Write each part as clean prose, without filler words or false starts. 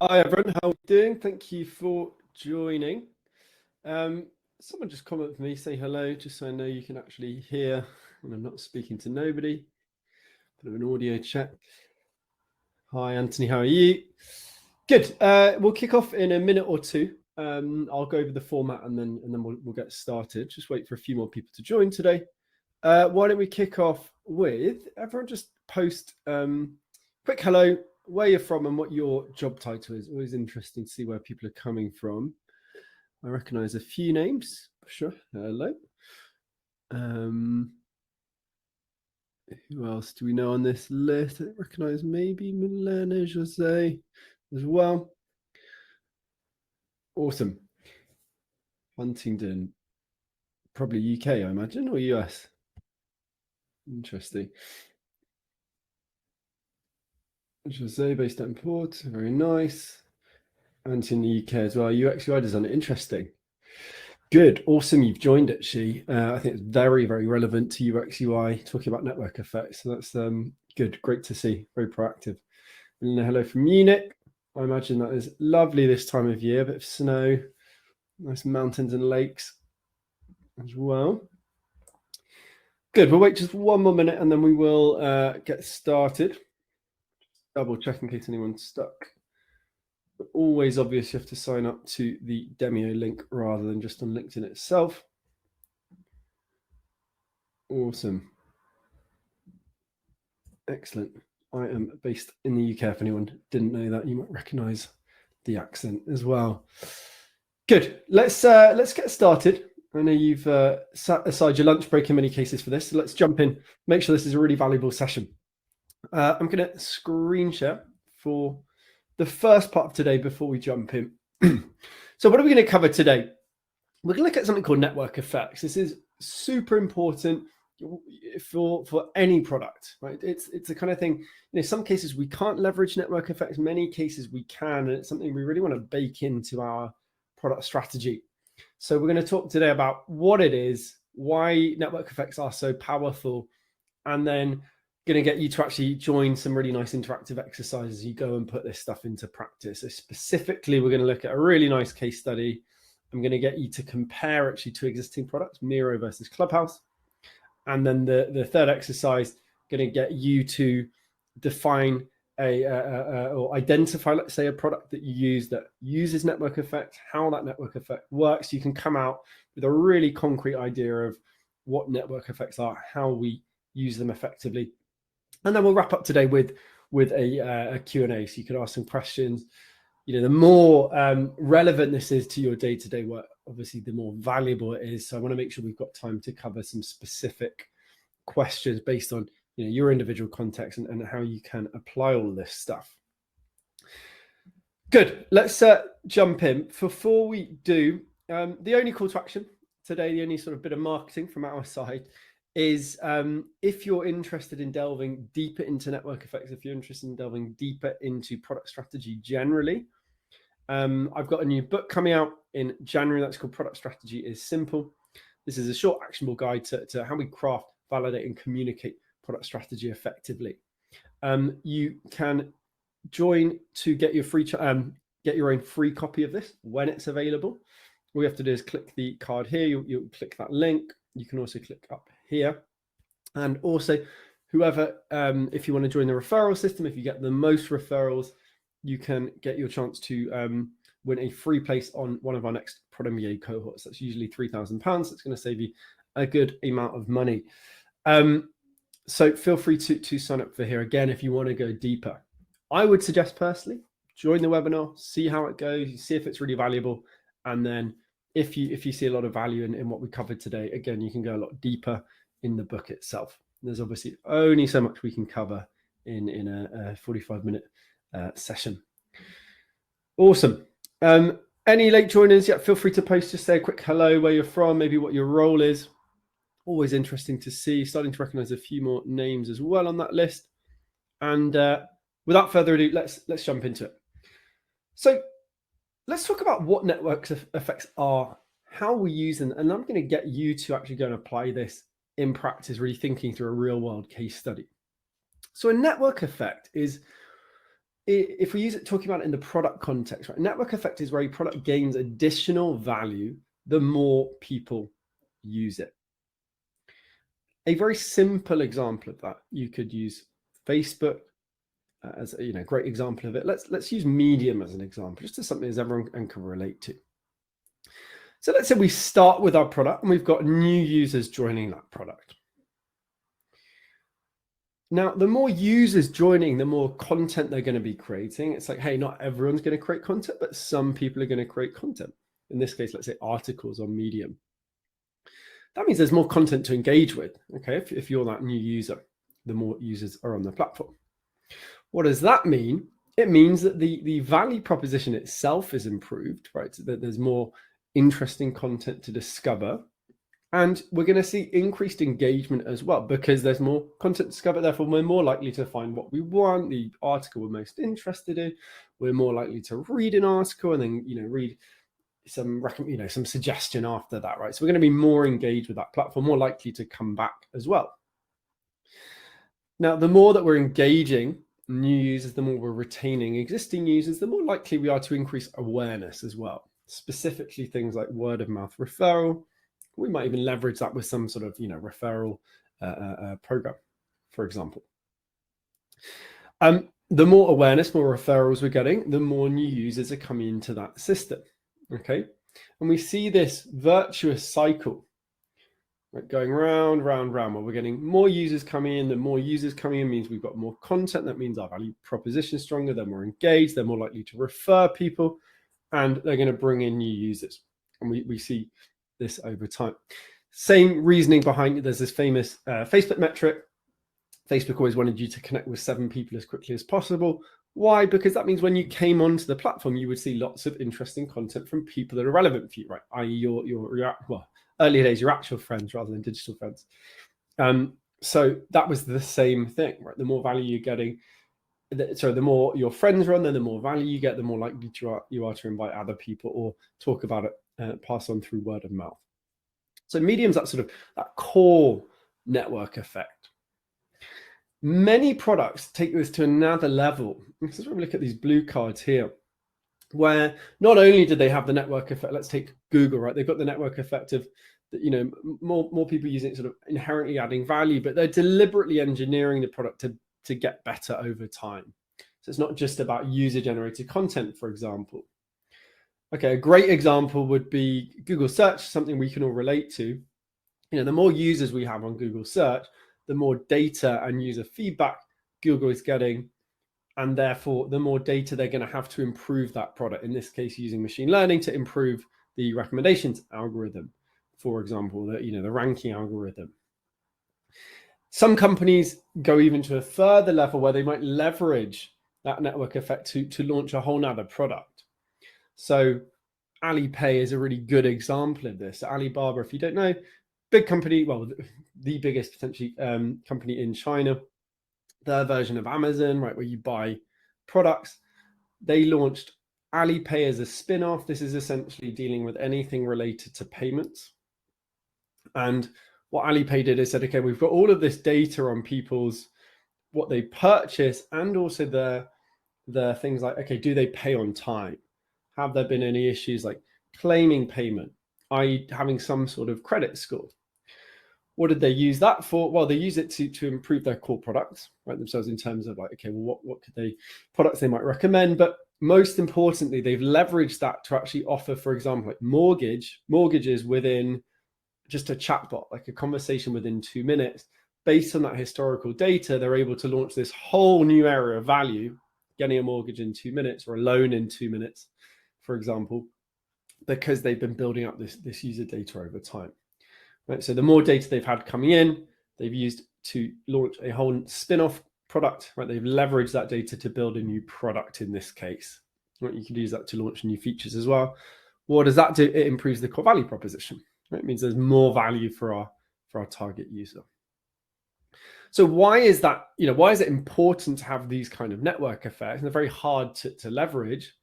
Hi everyone, how are you doing? Thank you for joining. Someone just comment with me, say hello, just so I know you can actually hear and I'm not speaking to nobody. Bit of an audio check. Hi Anthony, how are you? Good. We'll kick off in a minute or two. I'll go over the format and then we'll get started. Just wait for a few more people to join today. Why don't we kick off with everyone just post quick hello, where you're from and what your job title is. Always interesting to see where people are coming from. I recognize a few names, for sure. Hello. Who else do we know on this list? I recognize maybe Milena Jose as well. Awesome. Huntingdon, probably UK, I imagine, or US. Interesting. Jose based out in Port, very nice. And in the UK as well. UX UI design, interesting. Good, awesome. You've joined actually. I think it's very, very relevant to UX UI, talking about network effects. So that's good, great to see. Very proactive. And hello from Munich. I imagine that is lovely this time of year. A bit of snow, nice mountains and lakes as well. Good. We'll wait just one more minute and then we will get started. Double check in case anyone's stuck. But always obvious you have to sign up to the Demio link rather than just on LinkedIn itself. Awesome. Excellent. I am based in the UK. If anyone didn't know that, you might recognize the accent as well. Good. Let's get started. I know you've sat aside your lunch break in many cases for this, so let's jump in. Make sure this is a really valuable session. I'm going to screen share for the first part of today before we jump in. So what are we going to cover today? We're going to look at something called network effects. This is super important for any product, right? It's the kind of thing, some cases we can't leverage network effects, many cases we can, and it's something we really want to bake into our product strategy. So we're going to talk today about what it is, why network effects are so powerful, and then going to get you to actually join some really nice interactive exercises. You go and put this stuff into practice. So specifically, we're going to look at a really nice case study. I'm going to get you to compare actually to existing products, Miro versus Clubhouse. And then the third exercise, going to get you to define or identify, let's say, a product that you use that uses network effects, how that network effect works. You can come out with a really concrete idea of what network effects are, how we use them effectively. And then we'll wrap up today with a Q&A, so you can ask some questions. The more relevant this is to your day-to-day work, obviously, the more valuable it is. So I want to make sure we've got time to cover some specific questions based on your individual context and how you can apply all of this stuff. Good. Let's jump in. Before we do, the only call to action today, the only sort of bit of marketing from our side is if you're interested in delving deeper into network effects, if you're interested in delving deeper into product strategy generally, I've got a new book coming out in January that's called Product Strategy is Simple. This is a short, actionable guide to how we craft, validate, and communicate product strategy effectively. You can join to get your get your own free copy of this when it's available. All you have to do is click the card here. You'll click that link. You can also click up here. And also, whoever, if you want to join the referral system, if you get the most referrals, you can get your chance to win a free place on one of our next Product MBA cohorts. That's usually £3,000. It's going to save you a good amount of money. So feel free to sign up for here again if you want to go deeper. I would suggest personally, join the webinar, see how it goes, see if it's really valuable. And then if you see a lot of value in what we covered today, again, you can go a lot deeper in the book itself. There's obviously only so much we can cover in a 45-minute session. Awesome. Any late joiners, feel free to post, just say a quick hello, where you're from, maybe what your role is. Always interesting to see, starting to recognize a few more names as well on that list. And without further ado, let's jump into it. So let's talk about what network effects are, how we use them, and I'm going to get you to actually go and apply this in practice, really thinking through a real world case study. So a network effect is if we use it talking about it in the product context, right? Network effect is where a product gains additional value the more people use it. A very simple example of that, you could use Facebook as a great example of it. Let's use Medium as an example, just as something as everyone can relate to. So let's say we start with our product and we've got new users joining that product. Now, the more users joining, the more content they're going to be creating. It's like, hey, not everyone's going to create content, but some people are going to create content. In this case, let's say articles on Medium. That means there's more content to engage with, okay? If you're that new user, the more users are on the platform. What does that mean? It means that the value proposition itself is improved, right? So that there's more interesting content to discover. And we're going to see increased engagement as well because there's more content to discover. Therefore, we're more likely to find what we want, the article we're most interested in. We're more likely to read an article and then, read some suggestion after that, right? So we're going to be more engaged with that platform, more likely to come back as well. Now, the more that we're engaging new users, the more we're retaining existing users, the more likely we are to increase awareness as well. Specifically, things like word of mouth referral. We might even leverage that with some sort of referral program, for example. The more awareness, more referrals we're getting, the more new users are coming into that system. Okay, and we see this virtuous cycle, right, going round, where we're getting more users coming in. The more users coming in means we've got more content. That means our value proposition is stronger. They're more engaged. They're more likely to refer people, and they're going to bring in new users. And we see this over time. Same reasoning behind it. There's this famous Facebook metric. Facebook always wanted you to connect with 7 people as quickly as possible. Why? Because that means when you came onto the platform, you would see lots of interesting content from people that are relevant for you, right? I.e. Early days, your actual friends rather than digital friends. So that was the same thing, right? The more value you're getting, the more your friends run, then the more value you get, the more likely you are to invite other people or talk about it, pass on through word of mouth. So Medium's that core network effect. Many products take this to another level. This is where we look at these blue cards here, where not only do they have the network effect, let's take Google, right? They've got the network effect of more people using it, sort of inherently adding value, but they're deliberately engineering the product to get better over time. So it's not just about user-generated content, for example. Okay, a great example would be Google search, something we can all relate to. The more users we have on Google search, the more data and user feedback Google is getting, and therefore the more data they're going to have to improve that product. In this case, using machine learning to improve the recommendations algorithm, for example, the ranking algorithm. Some companies go even to a further level where they might leverage that network effect to launch a whole nother product. So Alipay is a really good example of this. Alibaba, if you don't know, big company, well, the biggest potentially company in China, their version of Amazon, right, where you buy products. They launched Alipay as a spin-off. This is essentially dealing with anything related to payments. And what Alipay did is said, okay, we've got all of this data on people's, what they purchase, and also the things like, okay, do they pay on time? Have there been any issues like claiming payment, i.e. having some sort of credit score? What did they use that for? Well, they use it to improve their core products, right, themselves in terms of like, okay, well, what could products they might recommend? But most importantly, they've leveraged that to actually offer, for example, like mortgages within just a chatbot, like a conversation within 2 minutes. Based on that historical data, they're able to launch this whole new area of value, getting a mortgage in 2 minutes or a loan in 2 minutes, for example, because they've been building up this user data over time. Right, so the more data they've had coming in, they've used to launch a whole spin-off product. Right, they've leveraged that data to build a new product in this case. Right, you can use that to launch new features as well. What does that do? It improves the core value proposition. Right, it means there's more value for our target user. So why is that? Why is it important to have these kind of network effects? And they're very hard to leverage.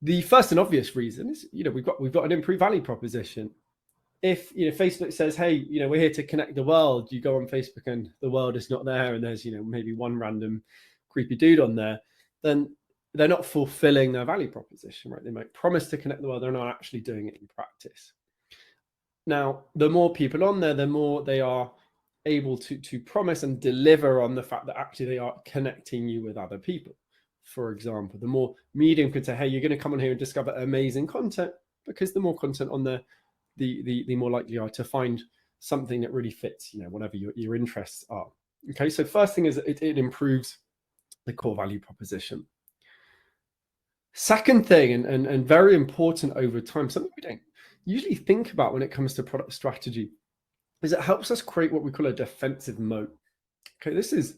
The first and obvious reason is, we've got an improved value proposition. If Facebook says, hey, we're here to connect the world, you go on Facebook and the world is not there, and there's maybe one random creepy dude on there, then they're not fulfilling their value proposition, right? They might promise to connect the world, they're not actually doing it in practice. Now, the more people on there, the more they are able to promise and deliver on the fact that actually they are connecting you with other people. For example, the more Medium could say, hey, you're going to come on here and discover amazing content, because the more content on there, the more likely you are to find something that really fits, whatever your interests are. Okay, so first thing is it improves the core value proposition. Second thing, and very important over time, something we don't usually think about when it comes to product strategy, is it helps us create what we call a defensive moat. Okay, this is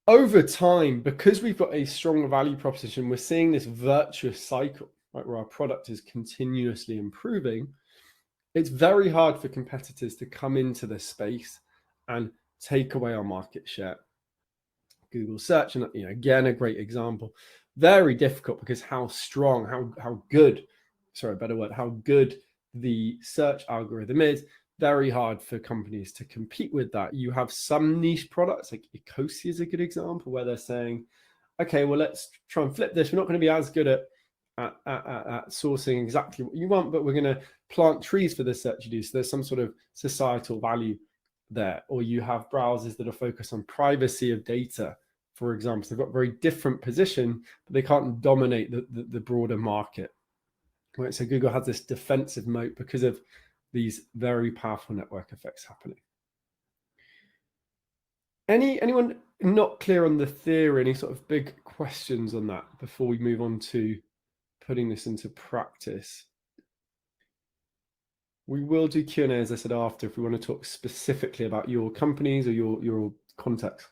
over time, because we've got a strong value proposition, we're seeing this virtuous cycle, right, where our product is continuously improving. It's very hard for competitors to come into this space and take away our market share. Google search, and again, a great example. Very difficult, because how strong, how good, sorry, better word, how good the search algorithm is. Very hard for companies to compete with that. You have some niche products, like Ecosia is a good example, where they're saying, okay, well, let's try and flip this. We're not going to be as good at sourcing exactly what you want, but we're going to plant trees for the search you do. So there's some sort of societal value there. Or you have browsers that are focused on privacy of data, for example. So they've got a very different position, but they can't dominate the broader market. Right? So Google has this defensive moat because of these very powerful network effects happening. Anyone not clear on the theory? Any sort of big questions on that before we move on to putting this into practice? We will do Q&A, as I said, after, if we want to talk specifically about your companies or your contacts.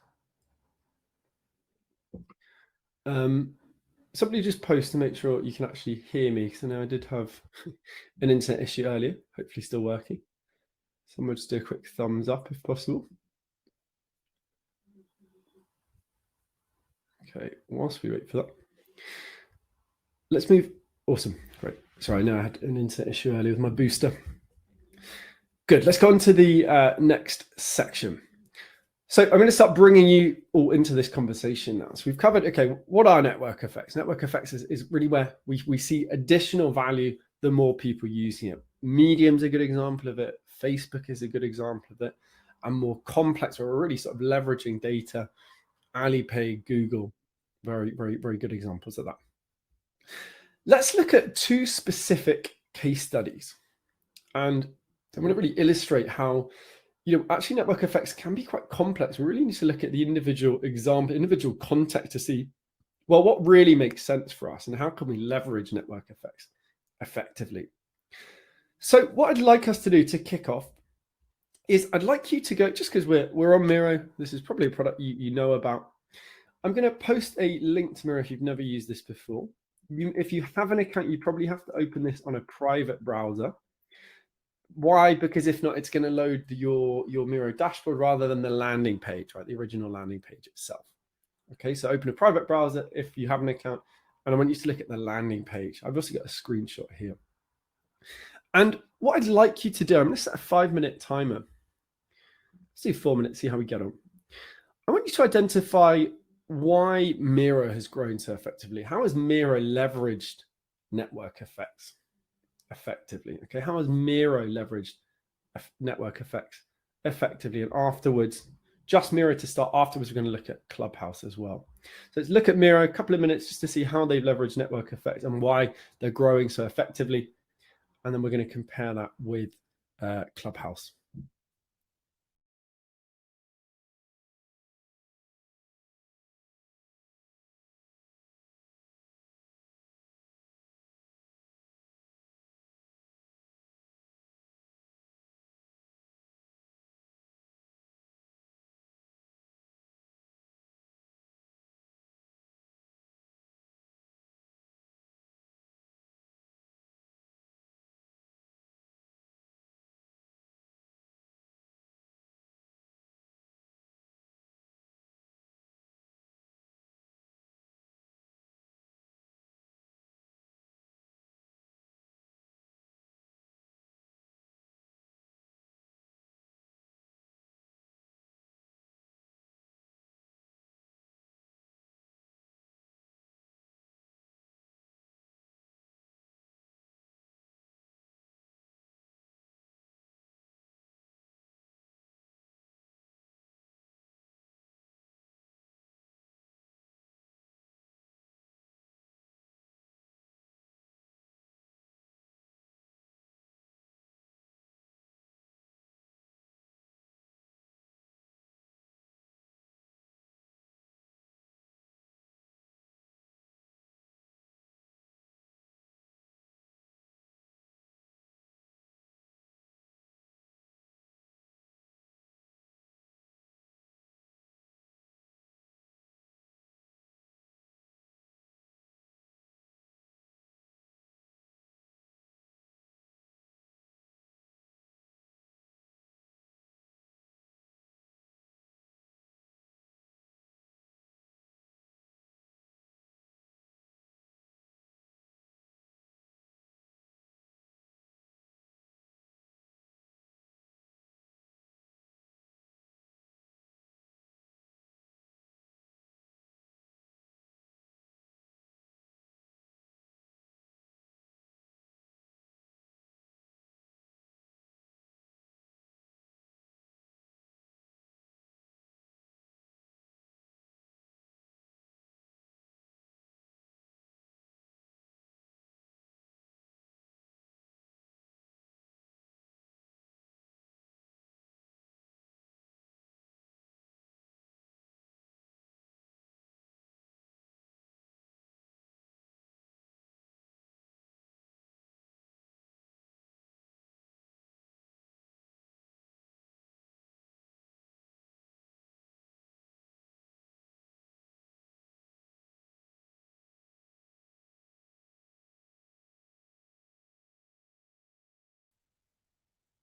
Somebody just post to make sure you can actually hear me, because I know I did have an internet issue earlier. Hopefully still working. Someone just do a quick thumbs up if possible. Okay, whilst we wait for that, let's move. Awesome, great. Sorry, I know I had an internet issue earlier with my booster. Good, let's go on to the next section. So I'm going to start bringing you all into this conversation now. So we've covered, okay, what are network effects? Network effects is really where we see additional value the more people using it. Medium's a good example of it. Facebook is a good example of it. And more complex, where we're really sort of leveraging data. Alipay, Google, very, very, very good examples of that. Let's look at two specific case studies. And I'm going to really illustrate how actually network effects can be quite complex. We really need to look at the individual example, individual context to see, well, what really makes sense for us and how can we leverage network effects effectively. So what I'd like us to do to kick off is I'd like you to go, just because we're on Miro, this is probably a product you know about. I'm going to post a link to Miro if you've never used this before. If you have an account, you probably have to open this on a private browser. Why? Because if not, it's going to load your Miro dashboard rather than the landing page, right? The original landing page itself. Okay, so open a private browser if you have an account, and I want you to look at the landing page. I've also got a screenshot here. And what I'd like you to do, I'm going to set a 5-minute timer. Let's do 4 minutes, see how we get on. I want you to identify why Miro has grown so effectively. How has Miro leveraged network effects effectively? Okay, how has Miro leveraged network effects effectively? And afterwards, just Miro to start. Afterwards, we're going to look at Clubhouse as well. So let's look at Miro, a couple of minutes just to see how they've leveraged network effects and why they're growing so effectively. And then we're going to compare that with Clubhouse.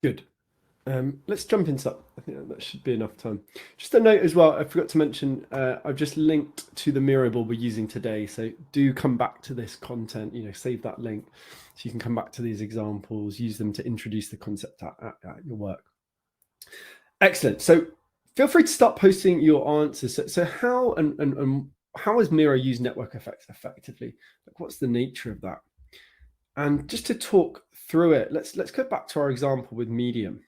Good. Let's jump into that. I think that should be enough time. Just a note as well, I forgot to mention, I've just linked to the Miro board we're using today. So do come back to this content, save that link so you can come back to these examples, use them to introduce the concept at your work. Excellent. So feel free to start posting your answers. So how and how has Miro used network effects effectively? Like, what's the nature of that? And just to talk through it, let's go back to our example with Medium.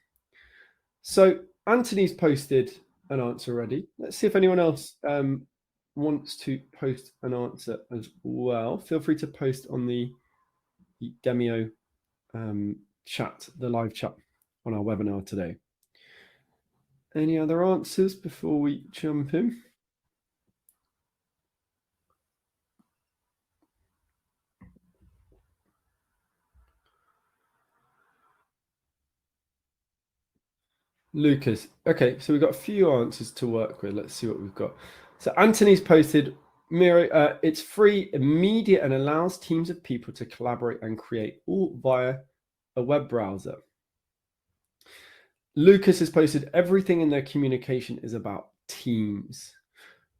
So Anthony's posted an answer already. Let's see if anyone else wants to post an answer as well. Feel free to post on the Demio chat, the live chat on our webinar today. Any other answers before we jump in? Lucas. Okay, so we've got a few answers to work with. Let's see what we've got. So Anthony's posted, Miro, it's free, immediate, and allows teams of people to collaborate and create all via a web browser. Lucas has posted, everything in their communication is about teams.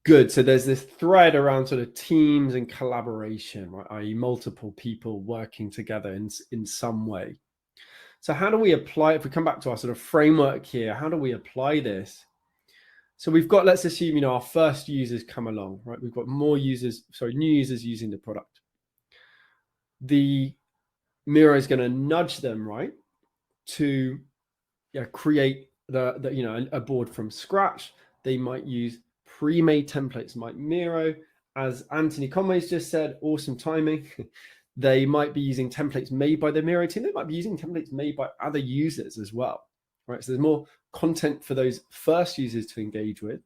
Good. So there's this thread around sort of teams and collaboration, right? i.e. multiple people working together in some way. So how do we apply, if we come back to our sort of framework here, how do we apply this? So we've got, let's assume, our first users come along, right? We've got new users using the product. The Miro is going to nudge them, right, to create a board from scratch. They might use pre-made templates like Miro. As Anthony Conway's just said, awesome timing. They might be using templates made by the Miro team. They might be using templates made by other users as well, right? So there's more content for those first users to engage with.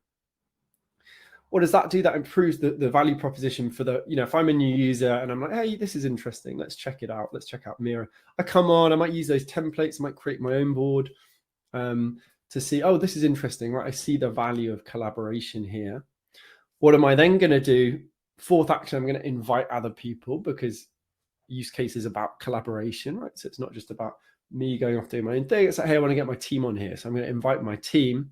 What does that do? That improves the value proposition for the, if I'm a new user and I'm like, hey, this is interesting, let's check it out. Let's check out Miro. I come on, I might use those templates, I might create my own board to see, oh, this is interesting, right? I see the value of collaboration here. What am I then going to do? Fourth action, I'm going to invite other people, because use cases about collaboration, right? So it's not just about me going off doing my own thing. It's like, hey, I want to get my team on here. So I'm going to invite my team.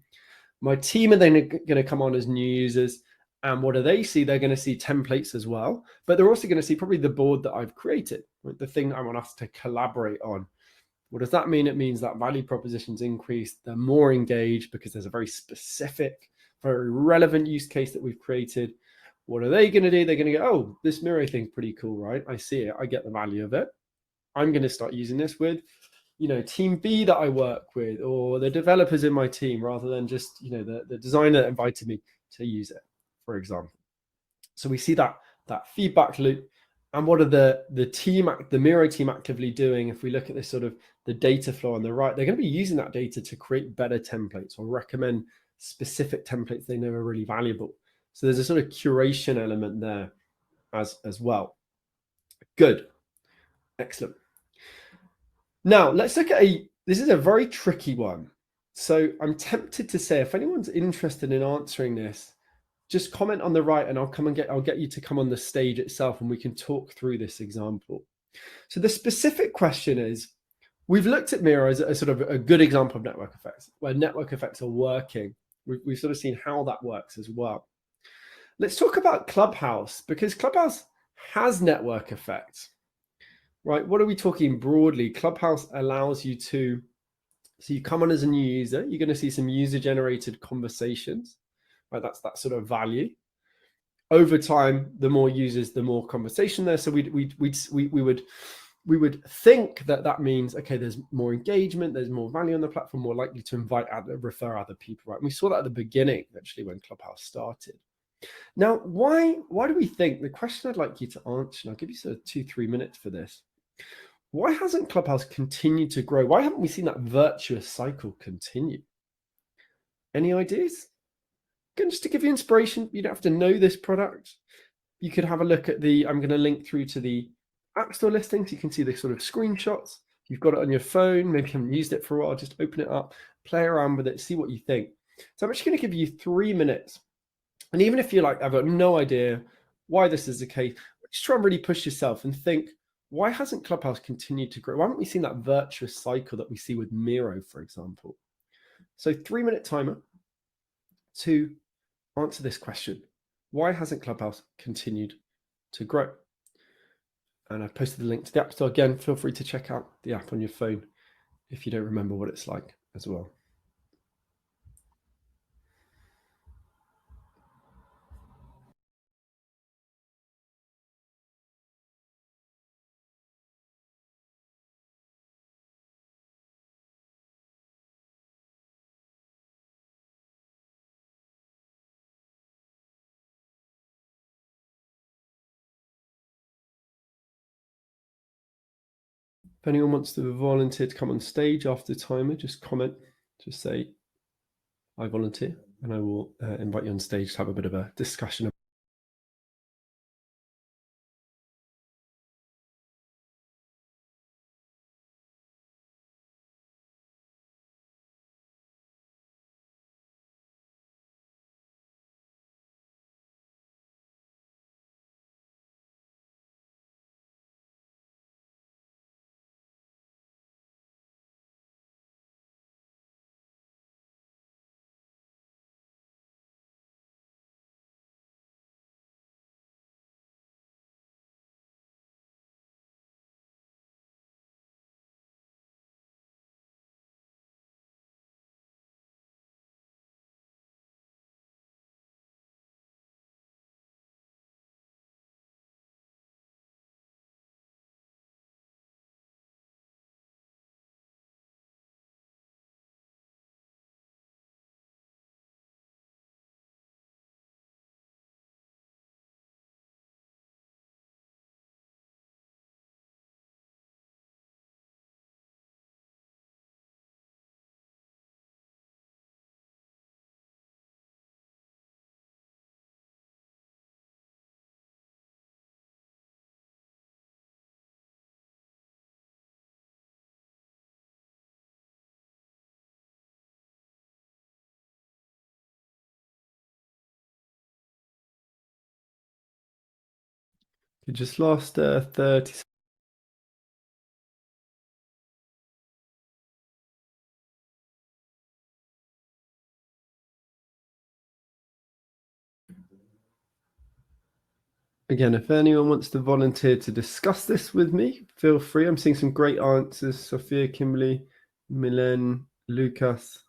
My team are then going to come on as new users. And what do they see? They're going to see templates as well, but they're also going to see probably the board that I've created, right? The thing I want us to collaborate on. What does that mean? It means that value propositions increase. They're more engaged because there's a very specific, very relevant use case that we've created. What are they going to do? They're going to go, oh, this Miro thing's pretty cool, right? I see it. I get the value of it. I'm going to start using this with, team B that I work with, or the developers in my team, rather than just, the designer that invited me to use it, for example. So we see that feedback loop. And what are the Miro team actively doing? If we look at this sort of the data flow on the right, they're going to be using that data to create better templates or recommend specific templates they know are really valuable. So there's a sort of curation element there as well. Good. Excellent. Now let's look at this is a very tricky one. So I'm tempted to say, if anyone's interested in answering this, just comment on the right and I'll get you to come on the stage itself and we can talk through this example. So the specific question is, we've looked at Miro as a sort of a good example of network effects, where network effects are working. We've sort of seen how that works as well. Let's talk about Clubhouse, because Clubhouse has network effects, right? What are we talking broadly? Clubhouse allows you to, so you come on as a new user, you're going to see some user-generated conversations, right? That's that sort of value. Over time, the more users, the more conversation there. So we would think that means, okay, there's more engagement, there's more value on the platform, more likely to refer other people, right? And we saw that at the beginning, actually, when Clubhouse started. Now, why do we think, the question I'd like you to answer, and I'll give you sort of 2-3 minutes for this. Why hasn't Clubhouse continued to grow? Why haven't we seen that virtuous cycle continue? Any ideas? Again, just to give you inspiration, you don't have to know this product. You could have a look at I'm going to link through to the App Store listings. You can see the sort of screenshots. If you've got it on your phone, maybe you haven't used it for a while, just open it up, play around with it, see what you think. So I'm actually going to give you 3 minutes. And even if you're like, I've got no idea why this is the case, just try and really push yourself and think, why hasn't Clubhouse continued to grow? Why haven't we seen that virtuous cycle that we see with Miro, for example? So 3-minute timer to answer this question. Why hasn't Clubhouse continued to grow? And I've posted the link to the App Store. Again, feel free to check out the app on your phone if you don't remember what it's like as well. If anyone wants to volunteer to come on stage after the timer, just comment, just say, I volunteer, and I will invite you on stage to have a bit of a discussion. You just lost 30 seconds. Again, if anyone wants to volunteer to discuss this with me, feel free. I'm seeing some great answers. Sophia, Kimberly, Milen, Lucas.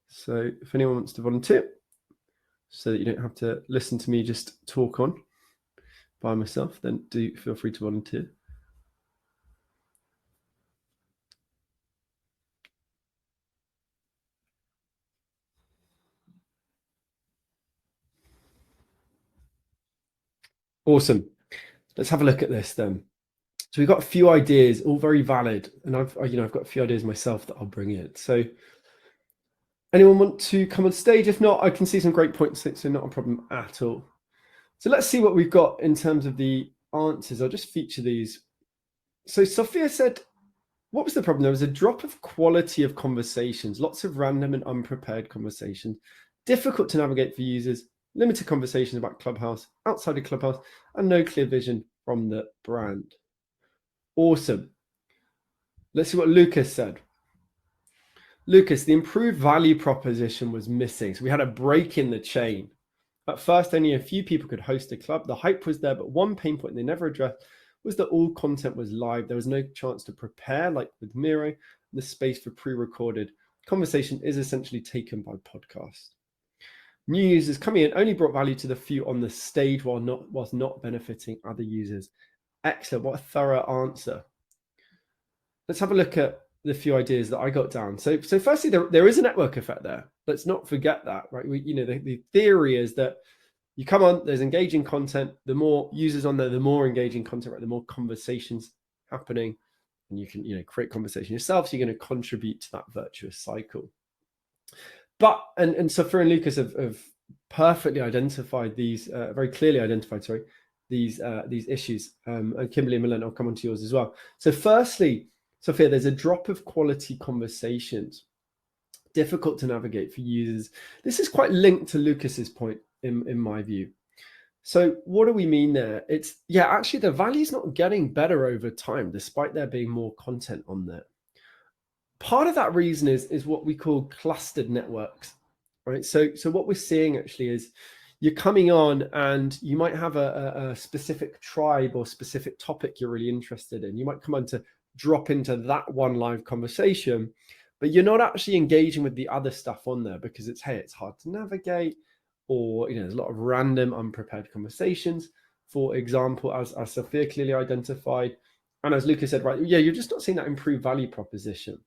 So if anyone wants to volunteer, so that you don't have to listen to me just talk on by myself, then do feel free to volunteer. Awesome. Let's have a look at this then. So we've got a few ideas, all very valid, and I've got a few ideas myself that I'll bring in. So anyone want to come on stage? If not, I can see some great points, so not a problem at all. So let's see what we've got in terms of the answers. I'll just feature these. So Sophia said, what was the problem? There was a drop of quality of conversations, lots of random and unprepared conversations, difficult to navigate for users, limited conversations about Clubhouse, outside of Clubhouse, and no clear vision from the brand. Awesome. Let's see what Lucas said. Lucas, the improved value proposition was missing. So we had a break in the chain. At first, only a few people could host a club. The hype was there, but one pain point they never addressed was that all content was live. There was no chance to prepare, like with Miro. The space for pre-recorded conversation is essentially taken by podcast. New users coming in only brought value to the few on the stage whilst not benefiting other users. Excellent. What a thorough answer. Let's have a look at the few ideas that I got down. So firstly, there is a network effect there. Let's not forget that, right? The theory is that you come on, there's engaging content. The more users on there, the more engaging content, right? The more conversations happening, and you can create conversation yourself. So you're going to contribute to that virtuous cycle. But and Sophia and Lucas have perfectly identified these, very clearly identified, sorry, these issues. And Kimberly and Milen, I'll come on to yours as well. So firstly, Sophia, there's a drop of quality conversations, difficult to navigate for users. This is quite linked to Lucas's point in my view. So what do we mean there? It's, yeah, actually the value's not getting better over time, despite there being more content on there. Part of that reason is what we call clustered networks, right? So what we're seeing actually is you're coming on and you might have a specific tribe or specific topic you're really interested in. You might come on to drop into that one live conversation, but you're not actually engaging with the other stuff on there because it's, hey, it's hard to navigate, or there's a lot of random unprepared conversations, for example, as Sophia clearly identified. And as Lucas said, right, yeah, you're just not seeing that improved value proposition.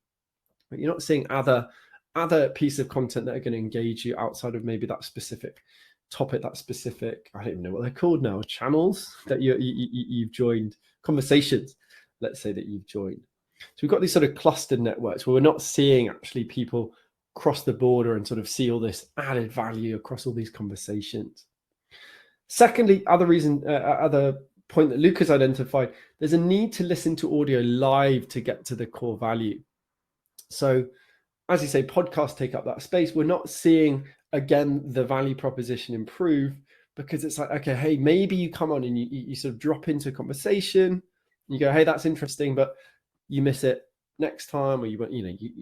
You're not seeing other pieces of content that are going to engage you outside of maybe that specific topic, that specific, I don't even know what they're called now, channels that you've joined, conversations, let's say, that you've joined. So we've got these sort of clustered networks where we're not seeing actually people cross the border and sort of see all this added value across all these conversations. Secondly, other point that Lucas identified, there's a need to listen to audio live to get to the core value. So as you say, podcasts take up that space. We're not seeing, again, the value proposition improve because it's like, okay, hey, maybe you come on and you sort of drop into a conversation. You go, hey, that's interesting, but you miss it next time, or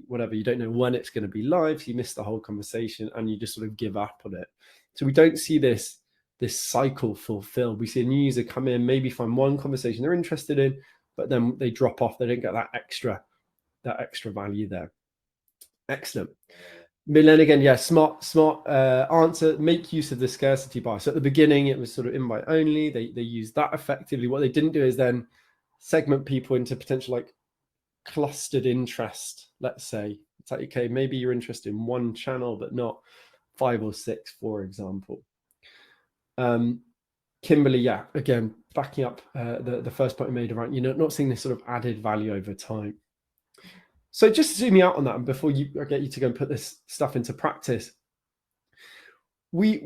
whatever, you don't know when it's going to be live. So you miss the whole conversation and you just sort of give up on it. So we don't see this cycle fulfilled. We see a new user come in, maybe find one conversation they're interested in, but then they drop off. They don't get that extra value there. Excellent. Then again, yeah, smart answer. Make use of the scarcity bias. So at the beginning, it was sort of invite only. They used that effectively. What they didn't do is then segment people into potential like clustered interest. Let's say it's like, okay, maybe you're interested in one channel, but not 5 or 6, for example. Kimberly, yeah, again, backing up the first point I made around, not seeing this sort of added value over time. So just zooming out on that, and before I get you to go and put this stuff into practice, we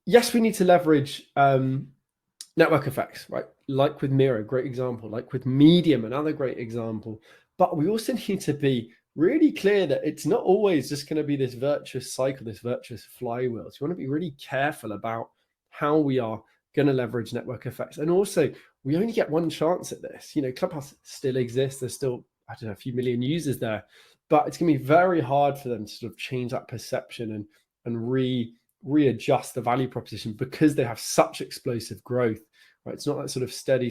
need to leverage network effects, right? Like with Miro, great example, like with Medium, another great example. But we also need to be really clear that it's not always just going to be this virtuous cycle, this virtuous flywheel. So we want to be really careful about how we are going to leverage network effects. And also, we only get one chance at this. Clubhouse still exists. There's still, I don't know, a few million users there, but it's going to be very hard for them to sort of change that perception and readjust the value proposition because they have such explosive growth, right? It's not that sort of steady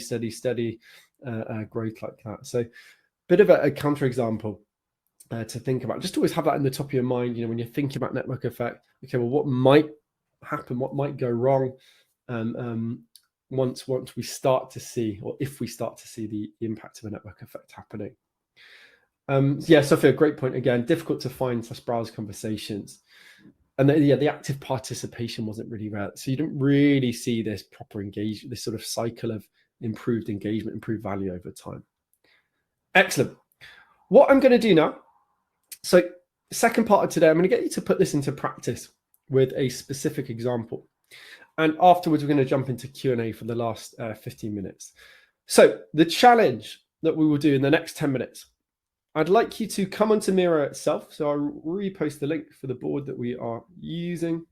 growth like that. So bit of a counterexample to think about. Just always have that in the top of your mind, when you're thinking about network effect. Okay, well, what might happen? What might go wrong once we start to see, or if we start to see the impact of a network effect happening? Yeah, Sophia, great point again. Difficult to find / browse conversations. And the active participation wasn't really there. So you didn't really see this proper engagement, this sort of cycle of improved engagement, improved value over time. Excellent. What I'm going to do now, so second part of today, I'm going to get you to put this into practice with a specific example. And afterwards, we're going to jump into Q&A for the last 15 minutes. So the challenge that we will do in the next 10 minutes, I'd like you to come onto Miro itself. So I'll repost the link for the board that we are using.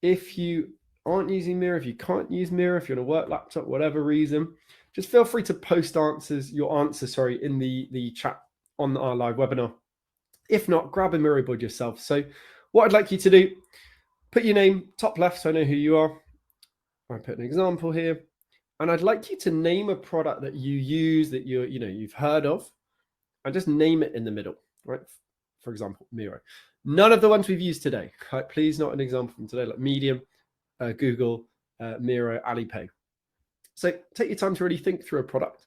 If you aren't using Miro, if you can't use Miro, if you're on a work laptop, whatever reason, just feel free to post your answers in the chat on our live webinar. If not, grab a Miro board yourself. So what I'd like you to do, put your name top left so I know who you are. I put an example here. And I'd like you to name a product that you use that you've heard of, and just name it in the middle, right? For example, Miro. None of the ones we've used today. Right? Please, not an example from today, like Medium, Google, Miro, Alipay. So take your time to really think through a product.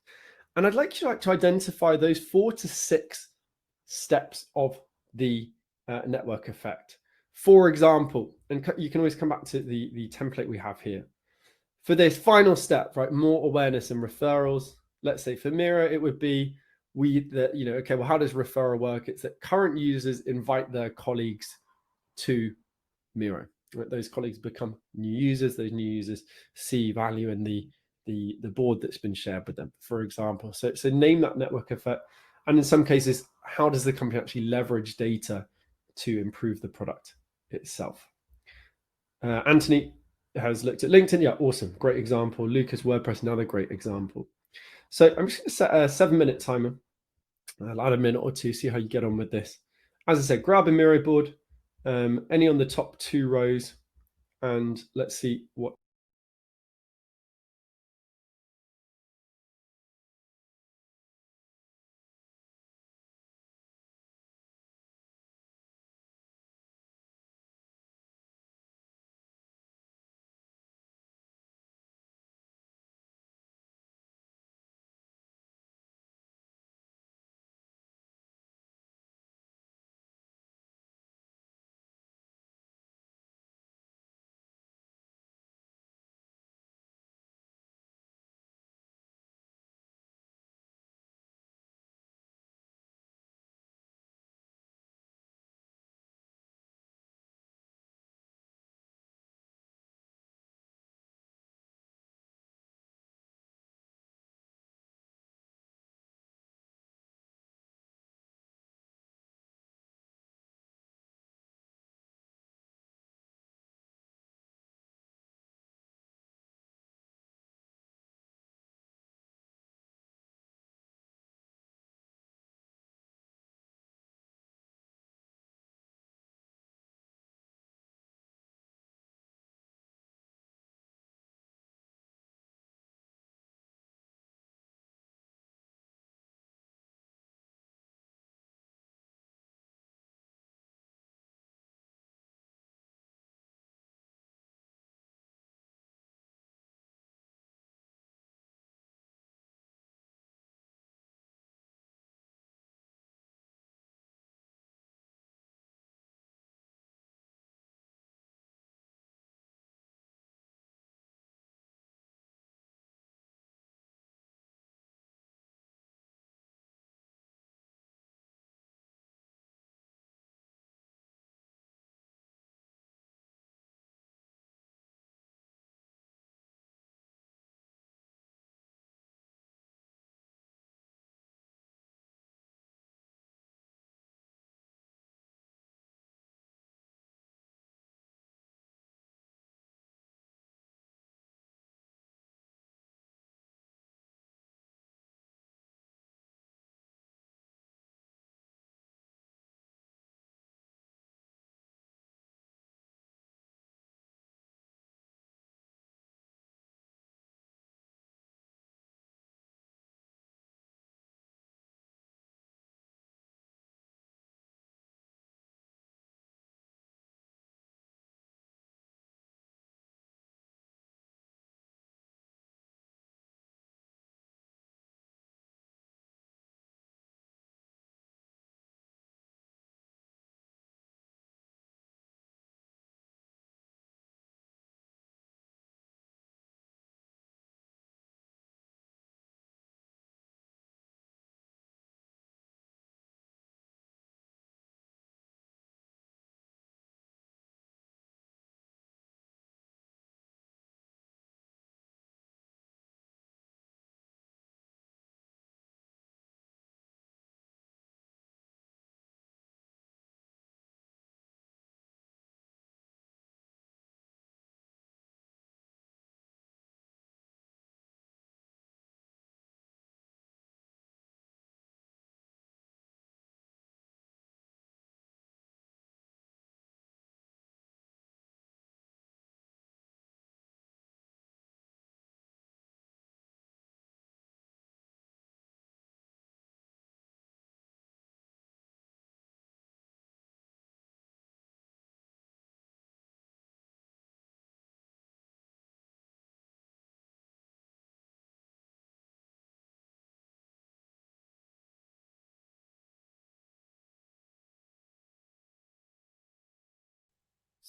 And I'd like you to identify those 4 to 6 steps of the network effect. For example, and you can always come back to the template we have here. For this final step, right, more awareness and referrals. Let's say for Miro, it would be okay, well, how does referral work? It's that current users invite their colleagues to Miro. Right? Those colleagues become new users. Those new users see value in the board that's been shared with them, for example. So name that network effect. And in some cases, how does the company actually leverage data to improve the product itself? Anthony, has looked at LinkedIn. Yeah, awesome. Great example. Lucas, WordPress, another great example. So I'm just going to set a 7-minute timer. I'll add a minute or two, see how you get on with this. As I said, grab a Miro board, any on the top 2 rows, and let's see what.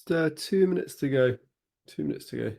Just 2 minutes to go. 2 minutes to go.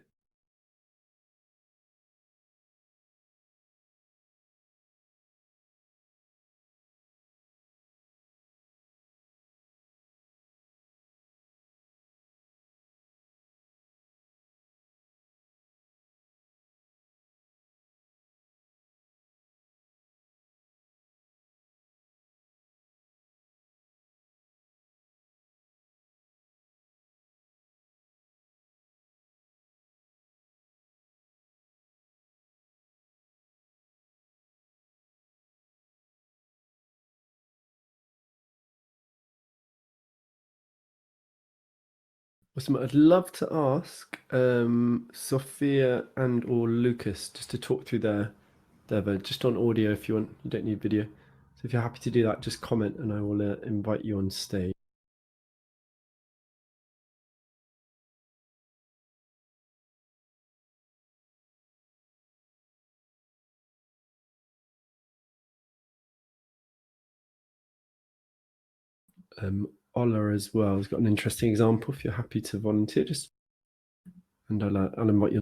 Awesome. I'd love to ask Sophia and or Lucas just to talk through their just on audio if you want. You don't need video. So if you're happy to do that, just comment and I will invite you on stage. Ola as well has got an interesting example. If you're happy to volunteer, just and I'll invite you.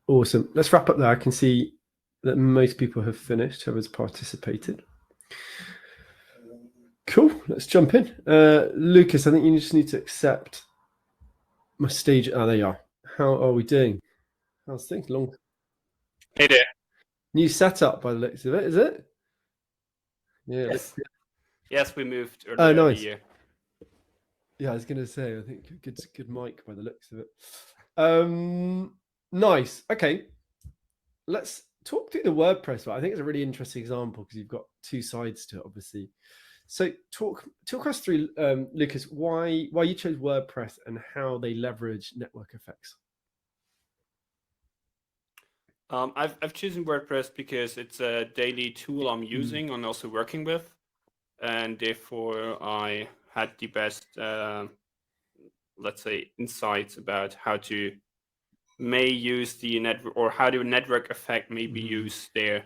Awesome. Let's wrap up there. I can see that most people have finished, whoever's participated. Cool. Let's jump in. Lucas, I think you just need to accept my stage. Oh, there you are. How are we doing? How's things? Long. Hey there. New setup by the looks of it, is it? Yeah. Yes, we moved earlier in the year. Yeah, I was going to say, I think good mic by the looks of it. Nice. Okay. Let's talk through the WordPress one. I think it's a really interesting example because you've got two sides to it, obviously. So talk us through, Lucas, why you chose WordPress and how they leverage network effects. I've chosen WordPress because it's a daily tool I'm using and also working with, and therefore I had the best, let's say, insights about how to use the network, or how the network effect may be used there.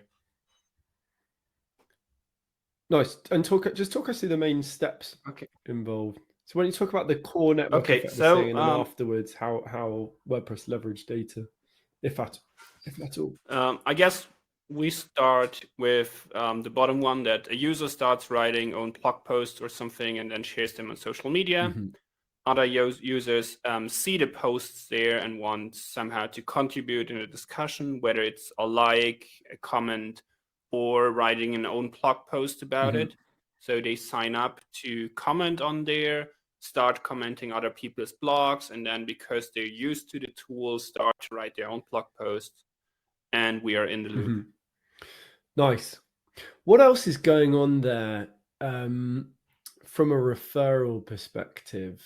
Nice. And talk us through the main steps involved. So when you talk about the core network effect thing, and then afterwards how WordPress leverage data, if at all. I guess we start with the bottom one, that a user starts writing own blog posts or something and then shares them on social media. Other users see the posts there and want somehow to contribute in a discussion, whether it's a like, a comment, or writing an own blog post about it. So they sign up to comment on there, start commenting other people's blogs, and then because they're used to the tool, start to write their own blog posts, and we are in the loop. Nice. What else is going on there from a referral perspective?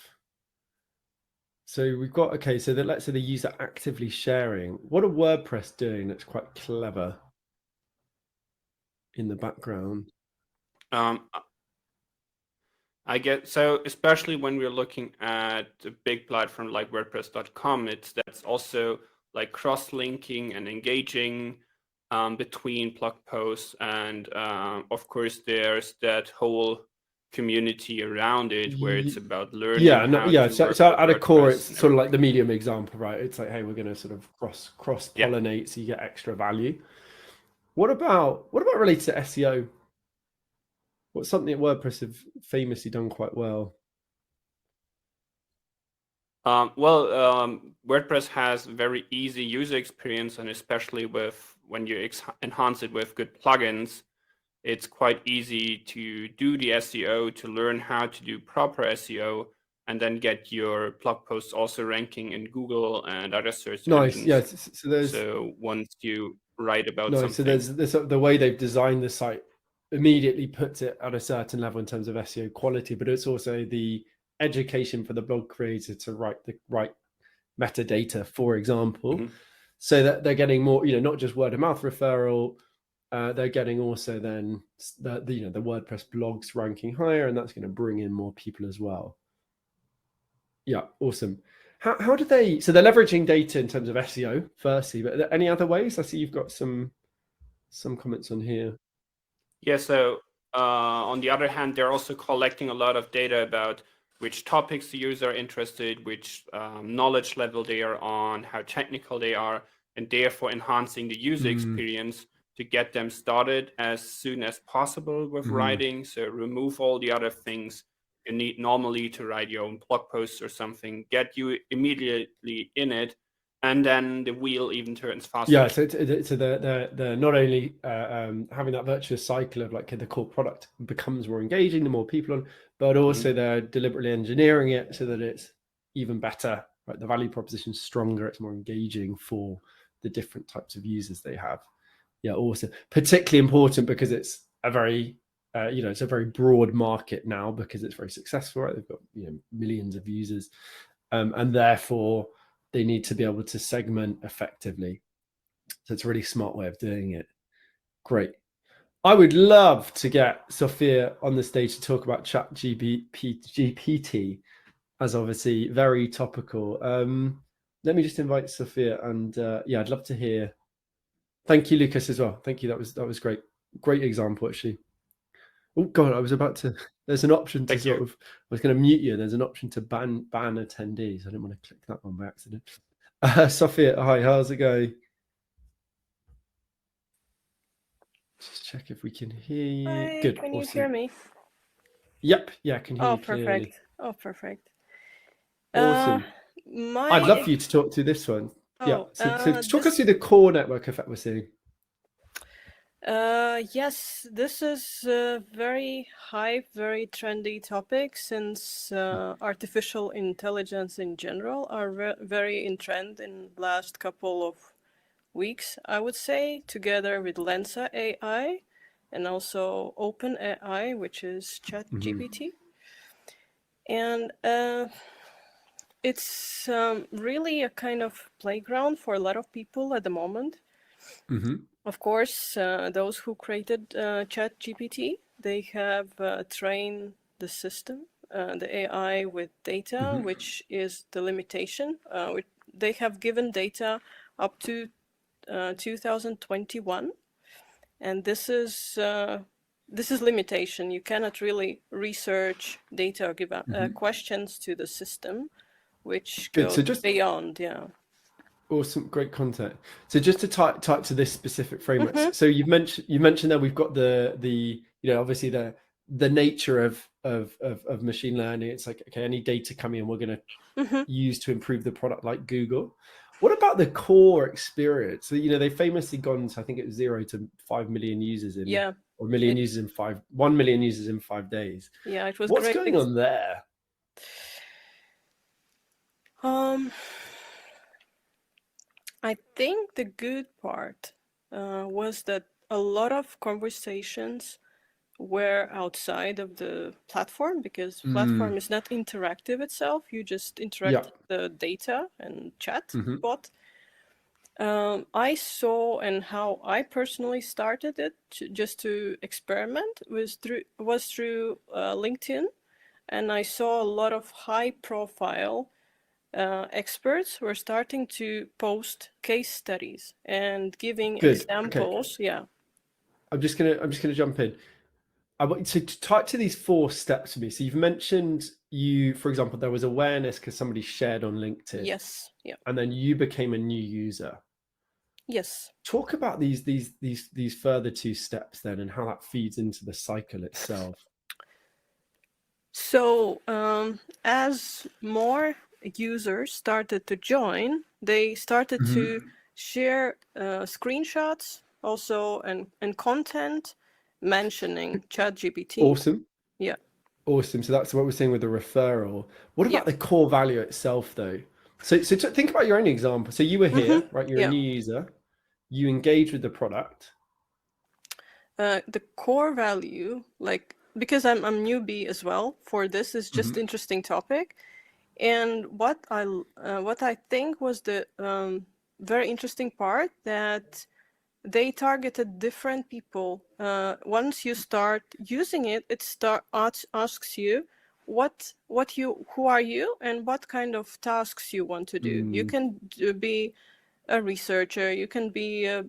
So we've got, okay, so that let's say the user actively sharing. What are WordPress doing that's quite clever in the background? I get, so especially when we're looking at a big platform like WordPress.com, that's also like cross-linking and engaging between blog posts, and of course there's that whole community around it where it's about learning. So at a core, it's sort of like the Medium example, right? It's like, hey, we're going to sort of cross pollinate, so you get extra value. What about related to SEO? What's something that WordPress have famously done quite well? WordPress has very easy user experience, and especially when you enhance it with good plugins, it's quite easy to do the SEO, to learn how to do proper SEO, and then get your blog posts also ranking in Google and other search engines. Yes. So once you write about something. So there's the way they've designed the site immediately puts it at a certain level in terms of SEO quality, but it's also the education for the blog creator to write the right metadata, for example, so that they're getting more, not just word of mouth referral. They're getting also then the WordPress blogs ranking higher, and that's going to bring in more people as well. Yeah, awesome. How do they? So they're leveraging data in terms of SEO, firstly, but are there any other ways? I see you've got some comments on here. Yeah. So on the other hand, they're also collecting a lot of data about which topics the user are interested, which knowledge level they are on, how technical they are, and therefore enhancing the user experience to get them started as soon as possible with writing. So remove all the other things you need normally to write your own blog posts or something, get you immediately in it, and then the wheel even turns faster. Yeah, so they're not only having that virtuous cycle of like the core product becomes more engaging the more people on, but also they're deliberately engineering it so that it's even better, right? The value proposition is stronger, it's more engaging for the different types of users they have. Yeah, awesome. Particularly important because it's a very it's a very broad market now because it's very successful, right? They've got millions of users, and therefore they need to be able to segment effectively. So it's a really smart way of doing it. Great. I would love to get Sophia on the stage to talk about Chat GPT, as obviously very topical. Let me just invite Sophia, and yeah, I'd love to hear. Thank you, Lucas, as well. Thank you. That was great. Great example, actually. Oh God, I was about to. There's an option to I was going to mute you. There's an option to ban attendees. I didn't want to click that one by accident. Sophia, hi. How's it going? Just check if we can hear you. Hi, Good. can awesome. you hear me? Yep. Yeah, I can hear you perfect. clearly. Oh, perfect. Awesome. I'd love for you to talk through this one. Yeah. So talk us through the core network effect we're seeing. Yes, this is a very hype, very trendy topic since artificial intelligence in general are very in trend in last couple of weeks, I would say, together with Lensa AI and also Open AI, which is ChatGPT. And it's really a kind of playground for a lot of people at the moment. Of course, those who created ChatGPT, they have trained the system, the AI with data, which is the limitation. They have given data up to 2021, and this is limitation. You cannot really research data or give questions to the system, which goes beyond. Yeah. Awesome, great content. So just to type to this specific framework. So you mentioned that we've got the obviously the nature of machine learning. It's like, okay, any data coming in, we're going to use to improve the product, like Google. What about the core experience? So they famously gone to, I think it was 0 to 5 million users in or million users in 1 million users in 5 days. Yeah, it was. What's going on there? I think the good part was that a lot of conversations were outside of the platform because platform is not interactive itself. You just interact with the data and chat bot. I saw, and how I personally started it just to experiment was through LinkedIn, and I saw a lot of high profile experts were starting to post case studies and giving examples. Okay. Yeah. I'm just gonna jump in. I want to type to these 4 steps for me. So you've mentioned for example, there was awareness because somebody shared on LinkedIn. Yes. Yeah. And then you became a new user. Yes. Talk about these further 2 steps then, and how that feeds into the cycle itself. So as more users started to join, they started to share screenshots also and content mentioning ChatGPT. Awesome. Yeah. Awesome. So that's what we're saying with the referral. What about the core value itself, though? So think about your own example. So you were here, right? You're a new user. You engage with the product. The core value, like, because I'm newbie as well for this, is just interesting topic. And what I think was the very interesting part, that they targeted different people. Once you start using it, asks you who are you and what kind of tasks you want to do. You can be a researcher, you can be a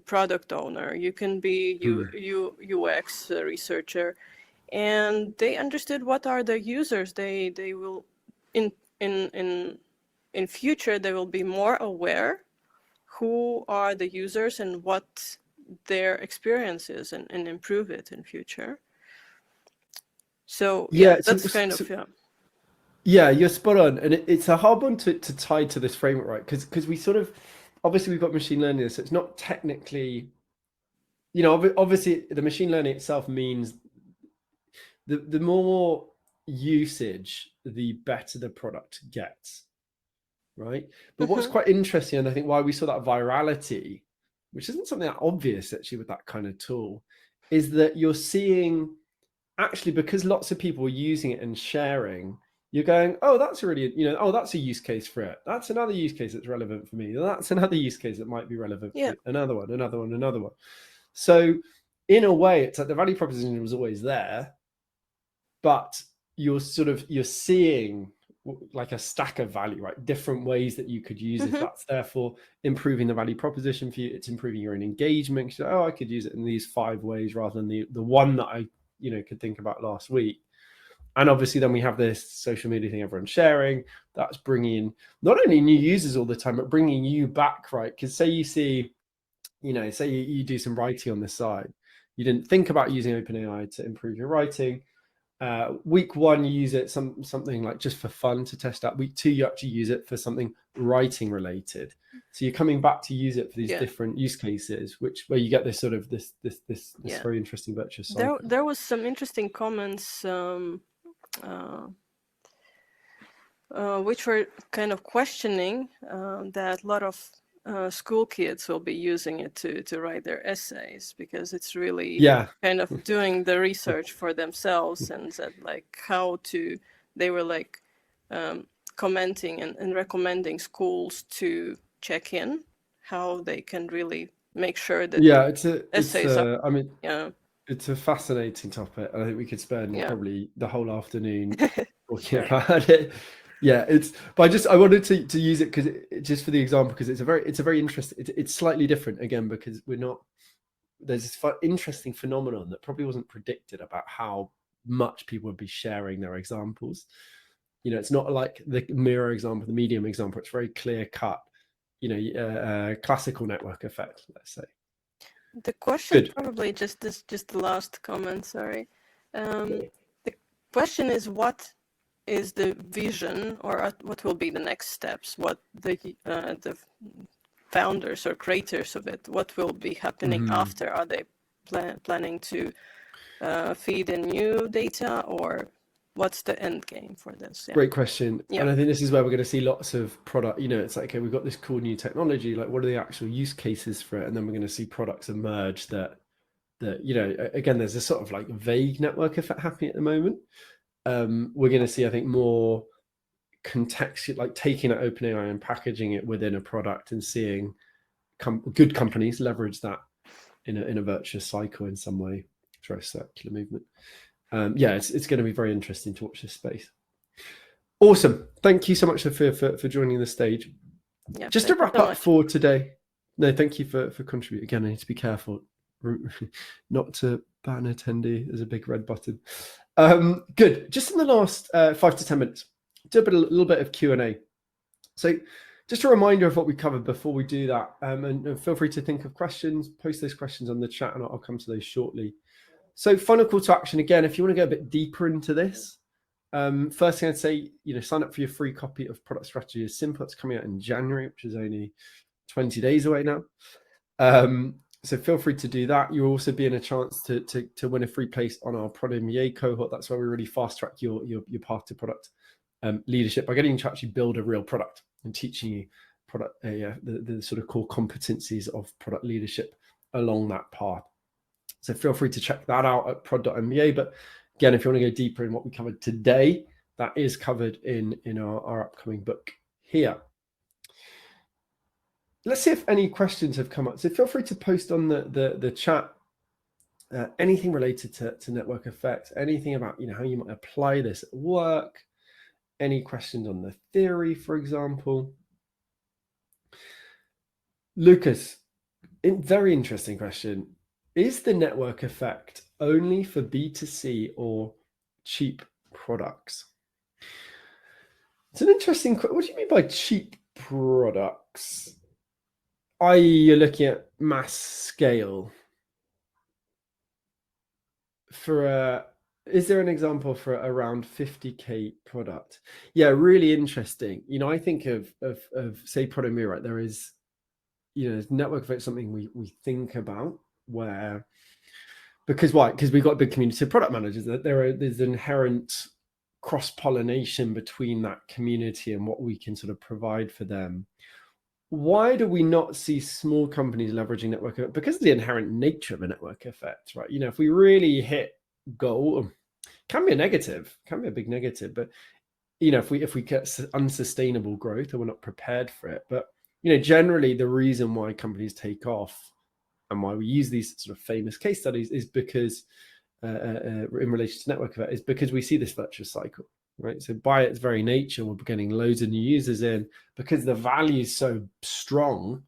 product owner, you can be UX researcher, and they understood what are the users. They will in future they will be more aware who are the users and what their experience is, and improve it in future. So that's kind of. Yeah, you're spot on, and it's a hard one to tie to this framework, right? Because we sort of, obviously we've got machine learning, so it's not technically, obviously the machine learning itself means the more usage, the better the product gets, right? But what's quite interesting, and I think why we saw that virality, which isn't something that obvious actually with that kind of tool, is that you're seeing actually, because lots of people are using it and sharing, you're going, oh, that's really, oh, that's a use case for it. That's another use case that's relevant for me. That's another use case that might be relevant for another one. So in a way, it's like the value proposition was always there, but you're seeing like a stack of value, right? Different ways that you could use it. That's therefore improving the value proposition for you. It's improving your own engagement. So, oh, I could use it in these 5 ways rather than the one that I could think about last week. And obviously then we have this social media thing everyone's sharing. That's bringing not only new users all the time, but bringing you back, right? Because say you see, say you do some writing on the side, you didn't think about using OpenAI to improve your writing. Week 1 you use it something like just for fun to test out. Week 2 you actually use it for something writing related, so you're coming back to use it for these different use cases, where you get this sort of this very interesting virtuous cycle. There was some interesting comments which were kind of questioning that a lot of school kids will be using it to write their essays, because it's really kind of doing the research for themselves, and that like they were like commenting and recommending schools to check in how they can really make sure that it's a fascinating topic. I think we could spend probably the whole afternoon talking about it. But I wanted to use it because just for the example, because it's a very interesting. It's slightly different again, because there's this interesting phenomenon that probably wasn't predicted about how much people would be sharing their examples. It's not like the Miro example, the Medium example. It's very clear cut. Classical network effect, let's say. The question probably just the last comment. Sorry, the question is what is the vision, or what will be the next steps? What the founders or creators of it, what will be happening after? Are they planning to feed in new data, or what's the end game for this? Great question. And I think this is where we're going to see lots of product. It's like, okay, we've got this cool new technology. Like, what are the actual use cases for it? And then we're going to see products emerge that again, there's a sort of like vague network effect happening at the moment. We're going to see, I think, more contextual, like taking out OpenAI and packaging it within a product and seeing good companies leverage that in a virtuous cycle in some way through a circular movement. It's going to be very interesting to watch this space. Awesome. Thank you so much, Sophia, for joining the stage. Just to wrap up for today. No, thank you for contributing. Again, I need to be careful not to ban an attendee. There's a big red button. Good. Just in the last 5 to 10 minutes, do a little bit of Q&A. So just a reminder of what we covered before we do that. And feel free to think of questions, post those questions on the chat, and I'll come to those shortly. So final call to action. Again, if you want to go a bit deeper into this, first thing I'd say, sign up for your free copy of Product Strategy is Simple. It's coming out in January, which is only 20 days away now. So feel free to do that. You'll also be in a chance to win a free place on our Product MBA cohort. That's where we really fast track your path to product leadership by getting you to actually build a real product and teaching you the sort of core competencies of product leadership along that path. So feel free to check that out at prod.mba. But again, if you want to go deeper in what we covered today, that is covered in our upcoming book here. Let's see if any questions have come up. So feel free to post on the chat anything related to network effects, anything about how you might apply this at work, any questions on the theory, for example. Lucas, very interesting question. Is the network effect only for B2C or cheap products? It's an interesting question. What do you mean by cheap products? I.e., you're looking at mass scale. For Is there an example for around 50K product? Yeah, really interesting. You know, I think of say product Miro, there is, you know, network effect, something we think about where, because why? Because we've got a big community of product managers, that there's inherent cross-pollination between that community and what we can sort of provide for them. Why do we not see small companies leveraging network effect? Because of the inherent nature of a network effect, right? You know, if we really hit goal, can be a negative, can be a big negative, but you know, if we get unsustainable growth or we're not prepared for it, but you know, generally the reason why companies take off and why we use these sort of famous case studies is because in relation to network effect is because we see this virtuous cycle, right? So by its very nature, we're getting loads of new users in because the value is so strong.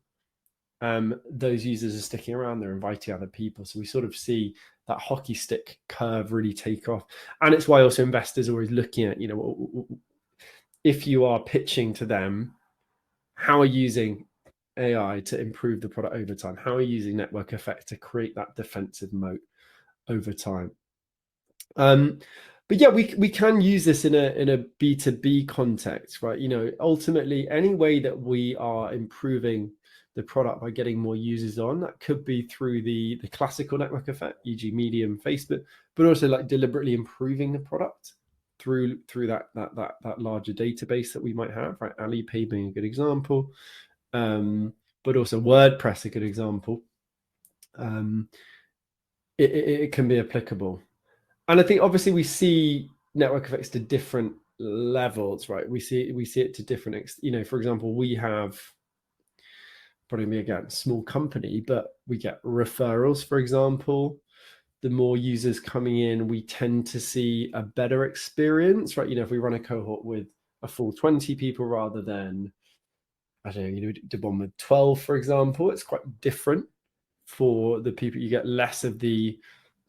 Those users are sticking around, they're inviting other people. So we sort of see that hockey stick curve really take off. And it's why also investors are always looking at, you know, if you are pitching to them, how are you using AI to improve the product over time? How are you using network effect to create that defensive moat over time? But yeah, we can use this in a B2B context, right? You know, ultimately, any way that we are improving the product by getting more users on, that could be through the classical network effect, e.g., Medium, Facebook, but also like deliberately improving the product through that larger database that we might have, right? Alipay being a good example, but also WordPress a good example. It can be applicable. And I think obviously we see network effects to different levels, right? We see it to different, you know, for example, we have probably me again, small company, but we get referrals, for example. The more users coming in, we tend to see a better experience, right? You know, if we run a cohort with a full 20 people rather than, I don't know, you know, did one with 12, for example, it's quite different for the people. You get less of the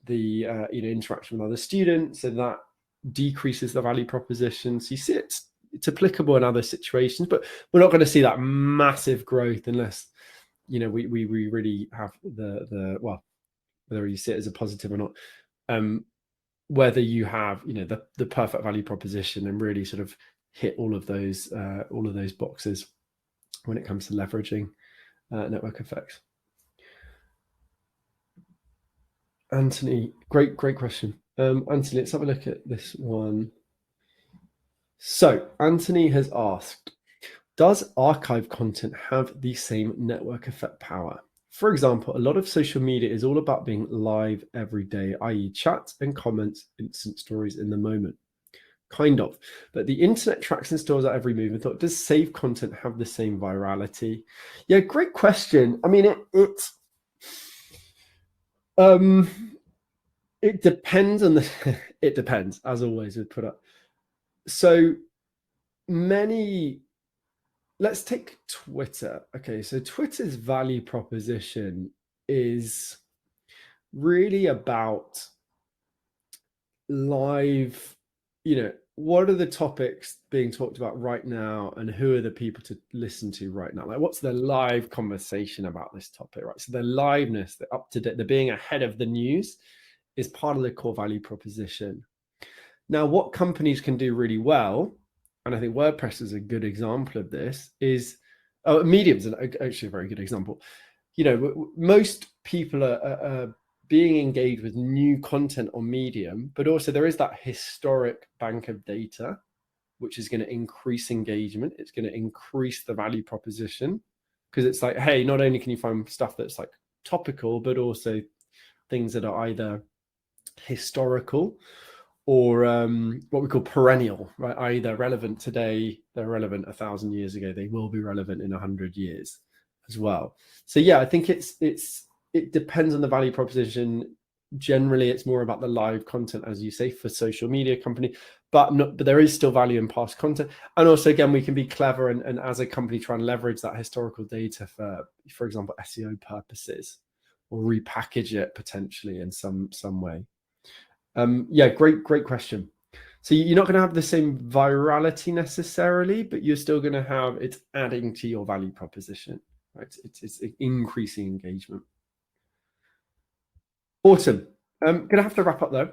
you know, interaction with other students, and that decreases the value proposition. So you see it's applicable in other situations, but we're not going to see that massive growth unless, you know, we really have the well, whether you see it as a positive or not, whether you have, you know, the perfect value proposition and really sort of hit all of those boxes when it comes to leveraging network effects. Anthony, great question. Anthony, let's have a look at this one. So Anthony has asked, does archive content have the same network effect power? For example, a lot of social media is all about being live every day, i.e. chat and comments, instant stories in the moment. Kind of, but the internet tracks and stores out every move. I thought, does saved content have the same virality? Yeah, great question. I mean, it depends on the, it depends, as always with product. So many, let's take Twitter. Okay, so Twitter's value proposition is really about live, you know, what are the topics being talked about right now and who are the people to listen to right now? Like, what's the live conversation about this topic, right? So the liveness, the up to date, the being ahead of the news is part of the core value proposition. Now, what companies can do really well, and I think WordPress is a good example of this, is Medium's actually a very good example. You know, most people are being engaged with new content on Medium, but also there is that historic bank of data, which is going to increase engagement. It's going to increase the value proposition, because it's like, hey, not only can you find stuff that's like topical, but also things that are either historical or what we call perennial, right? i.e. they're relevant today, they're relevant 1,000 years ago, they will be relevant in 100 years as well. So yeah, I think it depends on the value proposition. Generally, it's more about the live content, as you say, for social media company, but there is still value in past content. And also, again, we can be clever and as a company try and leverage that historical data for example, SEO purposes, or repackage it potentially in some way. Yeah, great question. So you're not going to have the same virality necessarily, but you're still going to have, it's adding to your value proposition, right? It's increasing engagement. Awesome. Gonna have to wrap up though.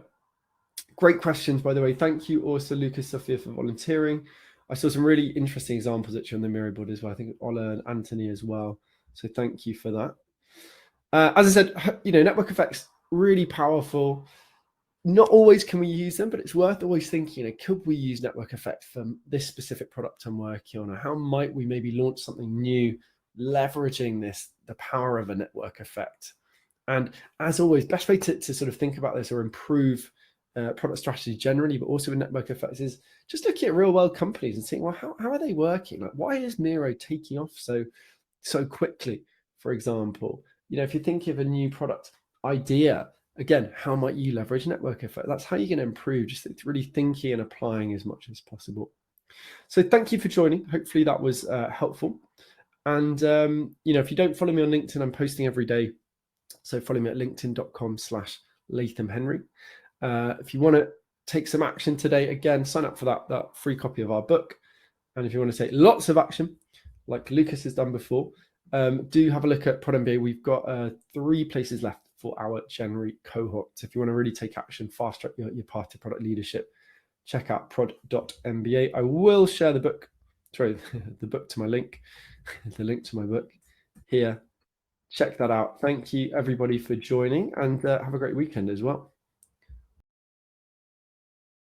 Great questions, by the way. Thank you also, Lucas, Sophia, for volunteering. I saw some really interesting examples actually on the Miro board as well. I think Ola and Anthony as well. So thank you for that. As I said, network effects, really powerful. Not always can we use them, but it's worth always thinking, could we use network effects for this specific product I'm working on? Or how might we maybe launch something new, leveraging the power of a network effect? And as always, best way to sort of think about this or improve product strategy generally, but also with network effects, is just looking at real world companies and seeing, well, how are they working? Like, why is Miro taking off so quickly, for example? If you think of a new product idea, again, how might you leverage network effect? That's how you're going to improve, just really thinking and applying as much as possible. So thank you for joining. Hopefully that was helpful. And, if you don't follow me on LinkedIn, I'm posting every day. So follow me at linkedin.com/LathamHenry. If you want to take some action today, again, sign up for that free copy of our book. And if you want to take lots of action, like Lucas has done before, do have a look at Prod MBA. We've got 3 places left for our January cohort. So if you want to really take action, fast track your path to product leadership, check out prod.mba. I will share the book, the book to my link, the link to my book here. Check that out. Thank you, everybody, for joining, and have a great weekend as well.